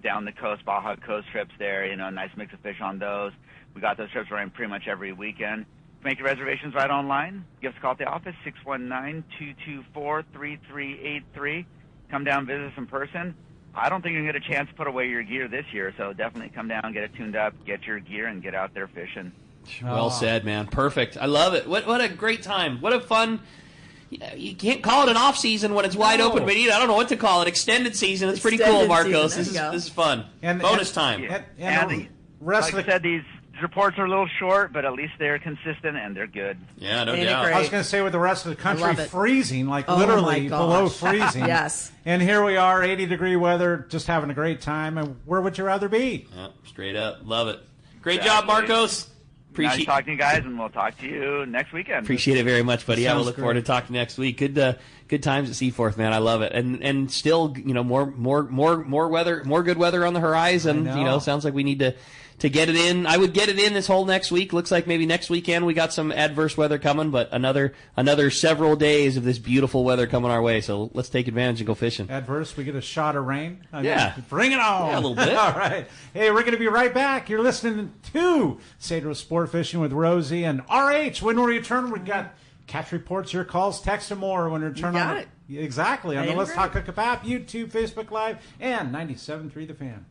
down the coast, Baja Coast trips there, a nice mix of fish on those. We got those trips running pretty much every weekend. Make your reservations right online. Give us a call at the office, 619-224-3383. Come down, visit us in person. I don't think you're going to get a chance to put away your gear this year, so definitely come down, get it tuned up, get your gear, and get out there fishing. Well said, man. Perfect. I love it. What a great time. What a fun... You can't call it an off season when it's wide open, but I don't know what to call it. Extended season. It's pretty cool, Marcos. This is fun. Bonus time. And like I said, these reports are a little short, but at least they're consistent and they're good. Yeah, no doubt. I was going to say, with the rest of the country freezing, literally below freezing. Yes. And here we are, 80-degree weather, just having a great time. And where would you rather be? Straight up. Love it. Great job, Marcos. Nice talking to you guys, and we'll talk to you next weekend. Appreciate it very much, buddy. We'll look forward to talking next week. Good times at Seaforth, man. I love it, and still, more weather, more good weather on the horizon. Sounds like we need to get it in. I would get it in this whole next week. Looks like maybe next weekend we got some adverse weather coming, but another several days of this beautiful weather coming our way. So let's take advantage and go fishing. Adverse, we get a shot of rain. Bring it on. Yeah, a little bit. All right. Hey, we're going to be right back. You're listening to Cedros Sport Fishing with Rosie and RH. When we return, we've got catch reports, your calls, text, and more when we return on it. Exactly. On the Let's Talk Hookup app, YouTube, Facebook Live, and 97.3 The Fan.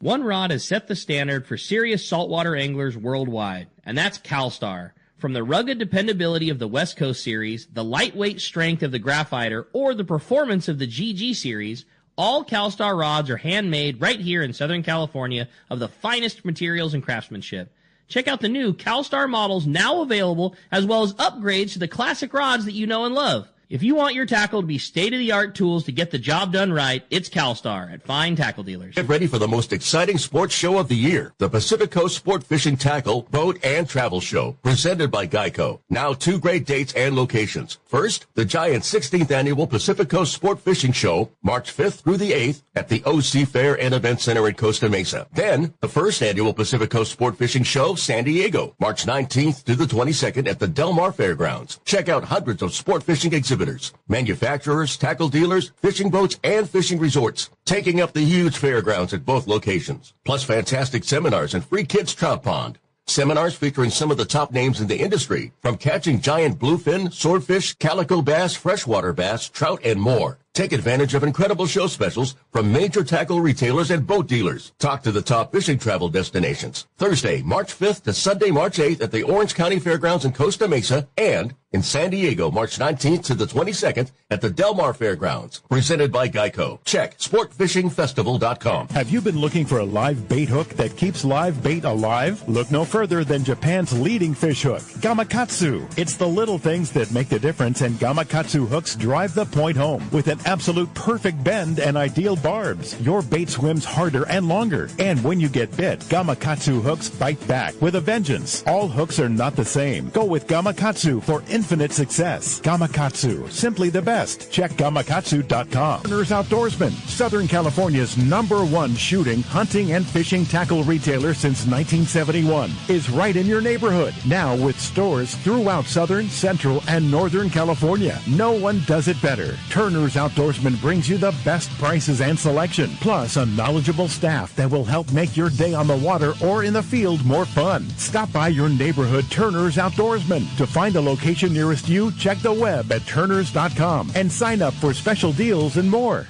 One rod has set the standard for serious saltwater anglers worldwide, and that's CalStar. From the rugged dependability of the West Coast Series, the lightweight strength of the Graphiter, or the performance of the GG Series, all CalStar rods are handmade right here in Southern California of the finest materials and craftsmanship. Check out the new CalStar models now available, as well as upgrades to the classic rods that you know and love. If you want your tackle to be state-of-the-art tools to get the job done right, it's CalStar at fine tackle dealers. Get ready for the most exciting sports show of the year, the Pacific Coast Sport Fishing Tackle, Boat, and Travel Show, presented by Geico. Now 2 great dates and locations. First, the giant 16th Annual Pacific Coast Sport Fishing Show, March 5th through the 8th at the OC Fair and Event Center in Costa Mesa. Then, the first annual Pacific Coast Sport Fishing Show, San Diego, March 19th to the 22nd at the Del Mar Fairgrounds. Check out hundreds of sport fishing exhibitors, manufacturers, tackle dealers, fishing boats, and fishing resorts, taking up the huge fairgrounds at both locations, plus fantastic seminars and free kids trout pond. Seminars featuring some of the top names in the industry, from catching giant bluefin, swordfish, calico bass, freshwater bass, trout, and more. Take advantage of incredible show specials from major tackle retailers and boat dealers. Talk to the top fishing travel destinations. Thursday, March 5th to Sunday, March 8th at the Orange County Fairgrounds in Costa Mesa, and in San Diego, March 19th to the 22nd at the Del Mar Fairgrounds. Presented by Geico. Check sportfishingfestival.com. Have you been looking for a live bait hook that keeps live bait alive? Look no further than Japan's leading fish hook, Gamakatsu. It's the little things that make the difference, and Gamakatsu hooks drive the point home. With an absolute perfect bend and ideal barbs, your bait swims harder and longer. And when you get bit, Gamakatsu hooks bite back with a vengeance. All hooks are not the same. Go with Gamakatsu for infinite success. Gamakatsu, simply the best. Check Gamakatsu.com. Turner's Outdoorsman, Southern California's #1 shooting, hunting, and fishing tackle retailer since 1971, is right in your neighborhood. Now with stores throughout Southern, Central, and Northern California. No one does it better. Turner's Outdoorsman brings you the best prices and selection, plus a knowledgeable staff that will help make your day on the water or in the field more fun. Stop by your neighborhood Turner's Outdoorsman. To find a location nearest you, check the web at turners.com and sign up for special deals and more.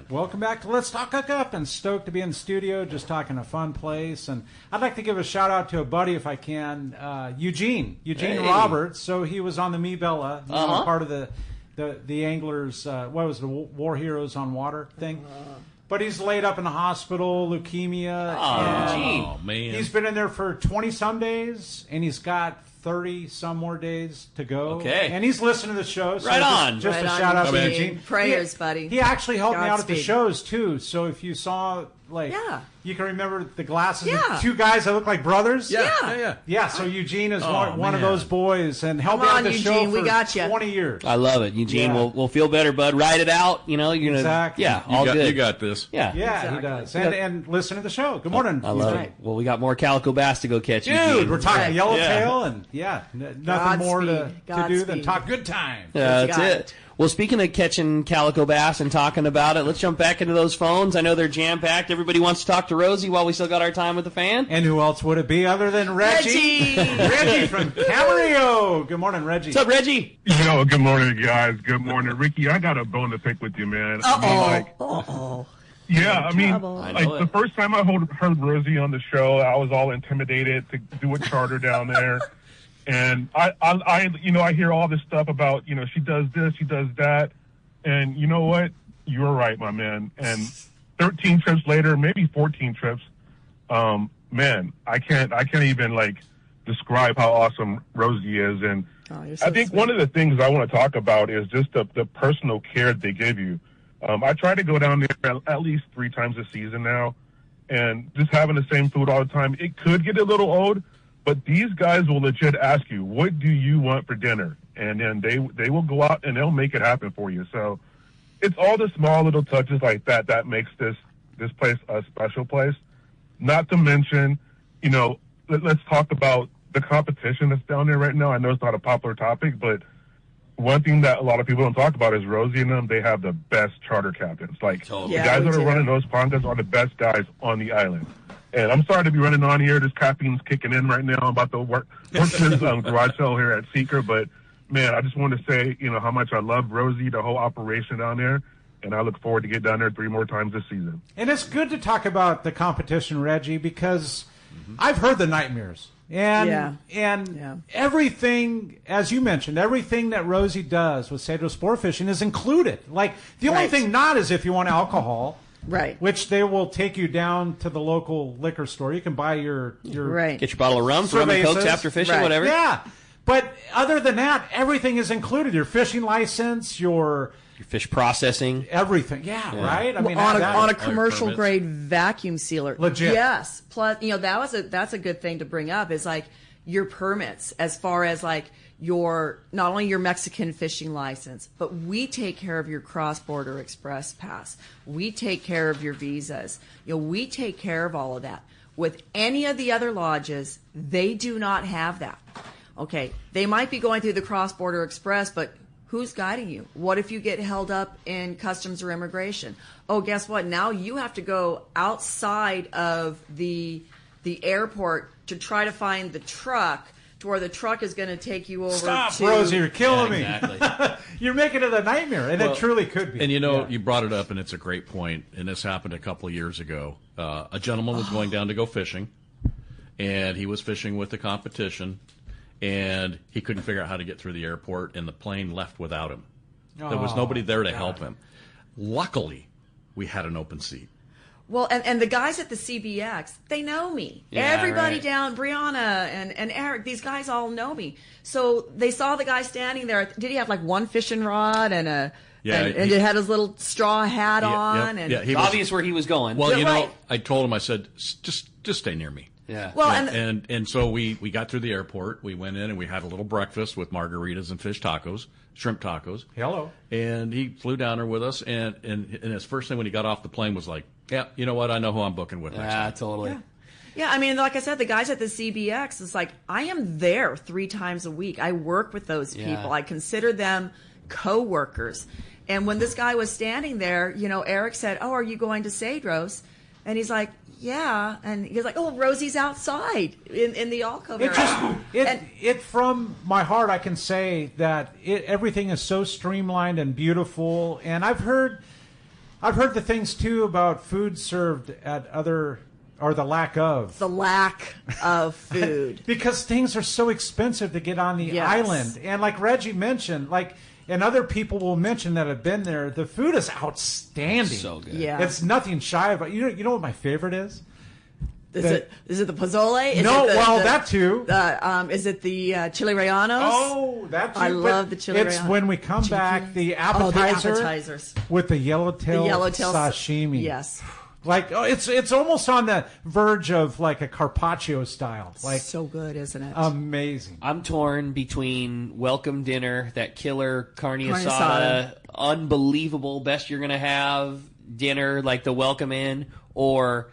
Welcome back to Let's Talk Hookup, and stoked to be in the studio, just talking a fun place. And I'd like to give a shout out to a buddy, if I can, Eugene Roberts. So he was on the Me Bella, part of the anglers, what was the War Heroes on Water thing? But he's laid up in the hospital, leukemia. Oh, man. He's been in there for 20-some days, and he's got 30-some more days to go. Okay. And he's listening to the show. So right on. Just right a on, shout-out to Eugene. Eugene. Prayers, buddy. He actually helped me out at the Godspeed. shows, too. So if you saw, you can remember the glasses. Yeah. Two guys that look like brothers. Yeah. So Eugene is one of those boys, and helped me out at the show Eugene, we for got you. 20 years. I love it, Eugene. Yeah. We'll feel better, bud. Ride it out. You're gonna. Exactly. Yeah, all good. You got this. Yeah. Yeah, he does. And listen to the show. Good morning. I love it. Well, we got more calico bass to go catch, Dude, Eugene. we're talking yellowtail and Yeah, nothing more to do than talk good times. That's it. Well, speaking of catching calico bass and talking about it, let's jump back into those phones. I know they're jam-packed. Everybody wants to talk to Rosie while we still got our time with the fan. And who else would it be other than Reggie? Reggie from Camarillo. Good morning, Reggie. What's up, Reggie? Good morning, guys. Good morning. Ricky, I got a bone to pick with you, man. Yeah, I mean, the first time I heard Rosie on the show, I was all intimidated to do a charter down there. And I hear all this stuff about, she does this, she does that. And you know what? You're right, my man. And 13 trips later, maybe 14 trips, man, I can't even describe how awesome Rosie is. And I think one of the things I want to talk about is just the personal care that they give you. I try to go down there at least 3 times a season now, and just having the same food all the time, it could get a little old, but these guys will legit ask you, what do you want for dinner? And then they will go out and they'll make it happen for you. So it's all the small little touches like that that makes this place a special place. Not to mention, let's talk about the competition that's down there right now. I know it's not a popular topic, but one thing that a lot of people don't talk about is Rosie and them, they have the best charter captains. The guys that are running those pongas are the best guys on the island. And I'm sorry to be running on here. This caffeine's kicking in right now. I'm about to work this garage sale here at Seeker. But, man, I just want to say, how much I love Rosie, the whole operation down there. And I look forward to get down there 3 more times this season. And it's good to talk about the competition, Reggie, because I've heard the nightmares. And everything, as you mentioned, everything that Rosie does with Cedros Sportfishing is included. The only thing not is if you want alcohol, which they will take you down to the local liquor store. You can buy your get your bottle of rum for rum and cokes after fishing, whatever. Yeah, but other than that, everything is included. Your fishing license, your fish processing, everything. Right. I mean, on a commercial grade vacuum sealer, legit. Yes. Plus, that's a good thing to bring up is your permits as far as your not only your Mexican fishing license, but we take care of your cross-border express pass. We take care of your visas. We take care of all of that. With any of the other lodges, they do not have that. Okay, they might be going through the cross-border express, but who's guiding you? What if you get held up in customs or immigration? Oh, guess what? Now you have to go outside of the airport to try to find the truck to where the truck is going to take you over. Stop, Rosie, you're killing me. Exactly. You're making it a nightmare, and it truly could be. And you brought it up, and it's a great point, and this happened a couple of years ago. A gentleman was going down to go fishing, and he was fishing with the competition, and he couldn't figure out how to get through the airport, and the plane left without him. There was nobody there to help him. Luckily, we had an open seat. Well, and the guys at the CBX, they know me. Everybody down, Brianna and Eric, these guys all know me. So they saw the guy standing there. Did he have one fishing rod and he had his little straw hat on? It's obvious where he was going. Well, I told him, I said, just stay near me. Yeah. Well, and so we got through the airport. We went in and we had a little breakfast with margaritas and fish tacos, shrimp tacos. Hello. And he flew down there with us. And his first thing when he got off the plane was like, yeah, you know what? I know who I'm booking with next time. Totally. Yeah, I mean, like I said, the guys at the CBX, it's I am there 3 times a week. I work with those people. I consider them co-workers. And when this guy was standing there, Eric said, oh, are you going to Cedros? And he's like, yeah. And he's like, oh, Rosie's outside in the alcove area. From my heart, I can say that everything is so streamlined and beautiful. And I've heard the things, too, about food served at other, or the lack of. The lack of food. Because things are so expensive to get on the island. And like Reggie mentioned, and other people will mention that have been there, the food is outstanding. So good. Yeah. It's nothing shy of it. You know what my favorite is? Is it the pozole? That too. Is it the chili rellenos? Oh, that too. I love the chili rellenos. It's when we come back, the appetizers with the yellowtail sashimi. Yes. It's almost on the verge of a carpaccio style. So good, isn't it? Amazing. I'm torn between welcome dinner, that killer carne asada, unbelievable, best you're gonna have dinner, like the welcome in, or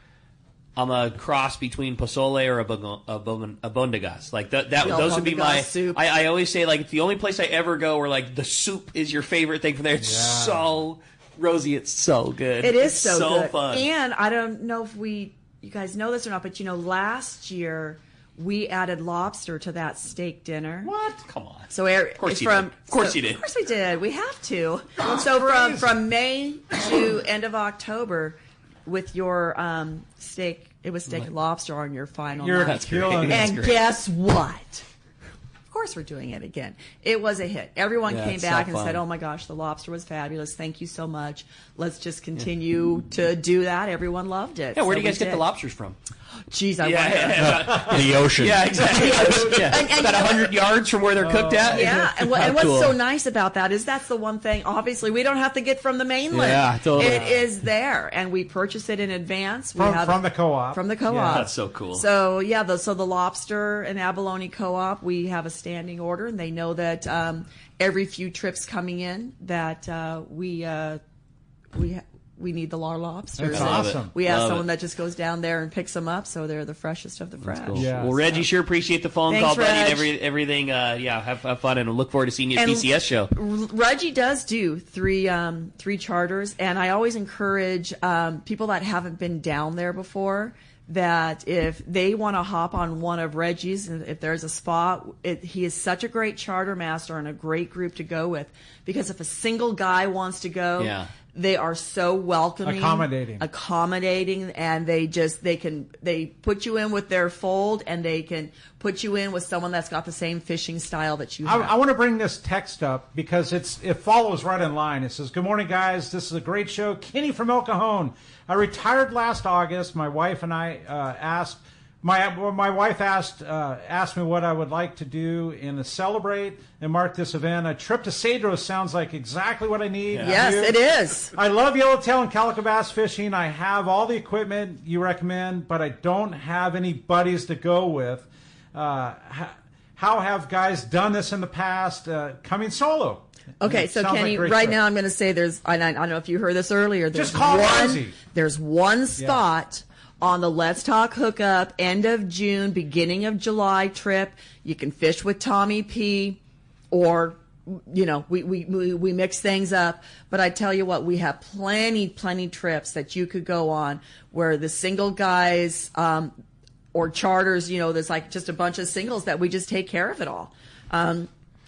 I'm a cross between pozole or a bondigas. Like those would be my soup. I always say, like, it's the only place I ever go where, like, the soup is your favorite thing from there. It's so, Rosie, it's so good. It's so good. fun. And I don't know if you guys know this or not, but last year we added lobster to that steak dinner. What? Come on. So Of course you did. Of course you did. Of course we did. We have to. So from May to end of October, with your steak, it was steak and lobster on your final night. That's great. And guess what? Of course we're doing it again. It was a hit. Everyone came back and said, oh my gosh, the lobster was fabulous. Thank you so much. Let's just continue to do that. Everyone loved it. Yeah, where do you guys get the lobsters from? Jeez, I wonder. The ocean. Yeah, exactly. About 100 yards from where they're cooked at. Yeah, and what's so nice about that is that's the one thing, obviously, we don't have to get from the mainland. Yeah, totally. It is there, and we purchase it in advance. From the co-op. From the co-op. Yeah, that's so cool. So, the lobster and abalone co-op, we have a standing order, and they know that every few trips coming in that we need the lobsters. That's awesome. We have someone that just goes down there and picks them up, so they're the freshest of the fresh. Cool. Yeah. Well, Reggie, sure appreciate the phone call, buddy, and everything. Have fun, and look forward to seeing you at PCS show. Reggie does do three charters, and I always encourage people that haven't been down there before that if they want to hop on one of Reggie's, and if there's a spot, he is such a great charter master and a great group to go with, because if a single guy wants to go, they are so welcoming, accommodating, and they put you in with their fold, and they can put you in with someone that's got the same fishing style that you have. I want to bring this text up because it follows right in line. It says, "Good morning, guys. This is a great show. Kenny from El Cajon. I retired last August. My wife and I asked me what I would like to do to celebrate and mark this event. A trip to Cedros sounds like exactly what I need. Yeah. Yes, it is. I love yellowtail and calico bass fishing. I have all the equipment you recommend, but I don't have any buddies to go with. How have guys done this in the past? Coming solo." Okay, so Kenny, now I'm going to say I don't know if you heard this earlier. Just call Rosie. There's one spot on the Let's Talk Hookup end of June, beginning of July trip. You can fish with Tommy P, or we mix things up. But I tell you what, we have plenty trips that you could go on where the single guys or charters, there's like just a bunch of singles that we just take care of it all.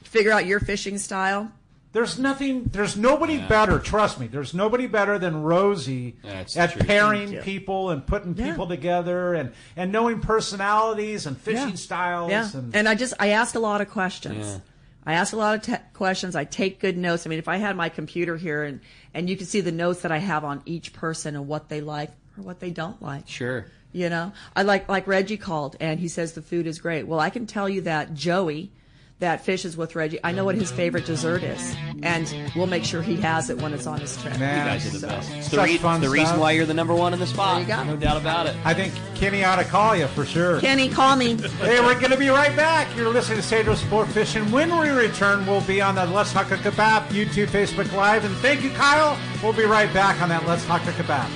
Figure out your fishing style. There's nobody better, trust me, there's nobody better than Rosie at pairing people and putting people together and knowing personalities and fishing styles. Yeah. And I ask a lot of questions. Yeah. I ask a lot of questions. I take good notes. I mean, if I had my computer here and you can see the notes that I have on each person and what they like or what they don't like. Sure. I like Reggie called and he says the food is great. Well, I can tell you that Joey, that fishes with Reggie, I know what his favorite dessert is, and we'll make sure he has it when it's on his trip. Man, you guys are the best. It's the reason why you're the number one in the spot. There you go. No doubt about it. I think Kenny ought to call you for sure. Kenny, call me. Hey, we're going to be right back. You're listening to Cedros Sport Fishing. When we return, we'll be on the Let's Talk Hookup app, YouTube, Facebook Live, and thank you, Kyle. We'll be right back on that Let's Talk Hookup app.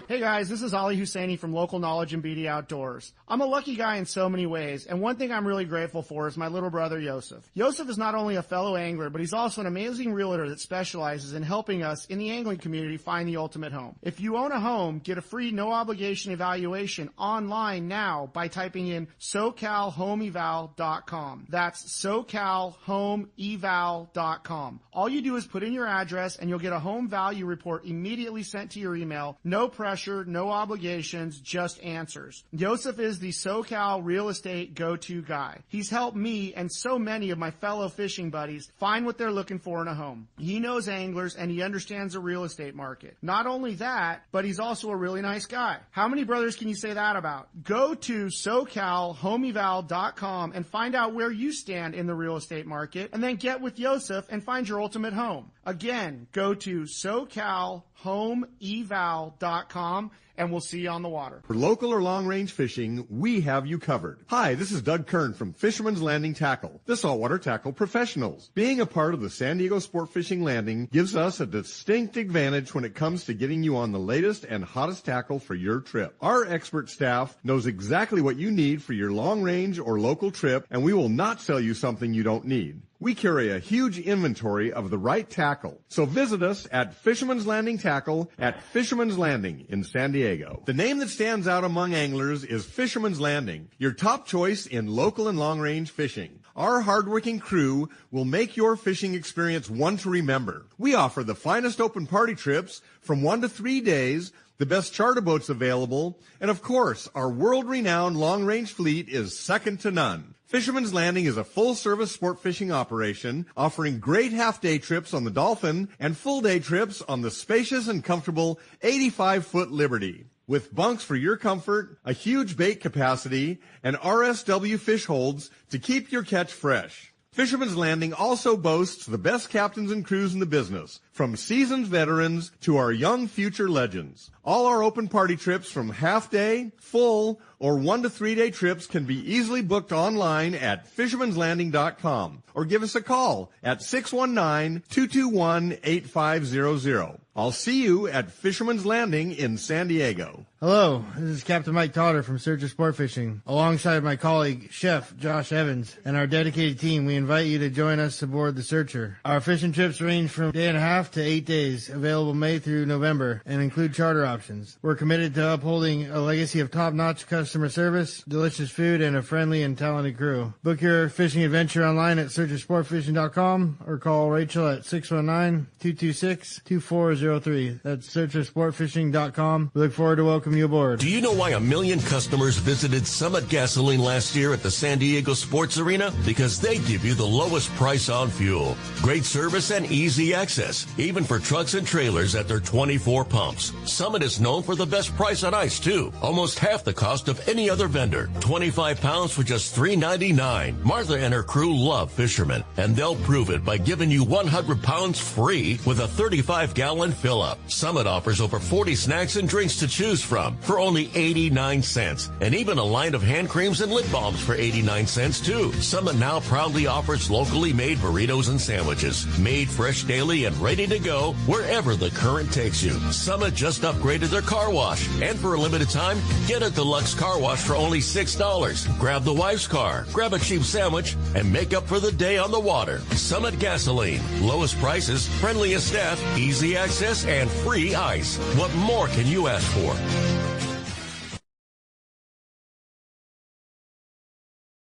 Hey guys, this is Ali Husseini from Local Knowledge and BD Outdoors. I'm a lucky guy in so many ways, and one thing I'm really grateful for is my little brother Yosef. Yosef is not only a fellow angler, but he's also an amazing realtor that specializes in helping us in the angling community find the ultimate home. If you own a home, get a free no-obligation evaluation online now by typing in SoCalHomeEval.com. That's SoCalHomeEval.com. All you do is put in your address, and you'll get a home value report immediately sent to your email. No pressure. No obligations, just answers. Yosef is the SoCal real estate go-to guy. He's helped me and so many of my fellow fishing buddies find what they're looking for in a home. He knows anglers and he understands the real estate market. Not only that, but he's also a really nice guy. How many brothers can you say that about? Go to SoCalHomeEval.com and find out where you stand in the real estate market, and then get with Yosef and find your ultimate home. Again, go to SoCalHomeEval.com and we'll see you on the water. For local or long-range fishing, we have you covered. Hi, this is Doug Kern from Fisherman's Landing Tackle, the saltwater tackle professionals. Being a part of the San Diego Sport Fishing Landing gives us a distinct advantage when it comes to getting you on the latest and hottest tackle for your trip. Our expert staff knows exactly what you need for your long-range or local trip, and we will not sell you something you don't need. We carry a huge inventory of the right tackle. So visit us at Fisherman's Landing Tackle at Fisherman's Landing in San Diego. The name that stands out among anglers is Fisherman's Landing, your top choice in local and long-range fishing. Our hardworking crew will make your fishing experience one to remember. We offer the finest open party trips from 1 to 3 days, the best charter boats available, and of course, our world-renowned long-range fleet is second to none. Fisherman's Landing is a full-service sport fishing operation offering great half-day trips on the Dolphin and full-day trips on the spacious and comfortable 85-foot Liberty. With bunks for your comfort, a huge bait capacity, and RSW fish holds to keep your catch fresh. Fisherman's Landing also boasts the best captains and crews in the business, from seasoned veterans to our young future legends. All our open party trips from half-day, full, or 1 to 3 day trips can be easily booked online at fishermanslanding.com or give us a call at 619-221-8500. I'll see you at Fisherman's Landing in San Diego. Hello, this is Captain Mike Totter from Cedros Sportfishing. Alongside my colleague, Chef Josh Evans, and our dedicated team, we invite you to join us aboard the Searcher. Our fishing trips range from 1.5 to 8 days, available May through November, and include charter options. We're committed to upholding a legacy of top-notch customer service, delicious food, and a friendly and talented crew. Book your fishing adventure online at searchersportfishing.com or call Rachel at 619-226-2403. That's searchersportfishing.com. We look forward to welcoming you aboard. Do you know why 1 million customers visited Summit Gasoline last year at the San Diego Sports Arena? Because they give you the lowest price on fuel. Great service and easy access, even for trucks and trailers at their 24 pumps. Summit is known for the best price on ice, too. Almost half the cost of any other vendor. 25 pounds for just $3.99. Martha and her crew love fishermen, and they'll prove it by giving you 100 pounds free with a 35-gallon fill-up. Summit offers over 40 snacks and drinks to choose from for only 89 cents, and even a line of hand creams and lip balms for 89 cents, too. Summit now proudly offers locally made burritos and sandwiches, made fresh daily and ready to go wherever the current takes you. Summit just upgraded their car wash, and for a limited time, get a deluxe car wash for only $6. Grab the wife's car, grab a cheap sandwich, and make up for the day on the water. Summit Gasoline. Lowest prices, friendliest staff, easy access, and free ice. What more can you ask for?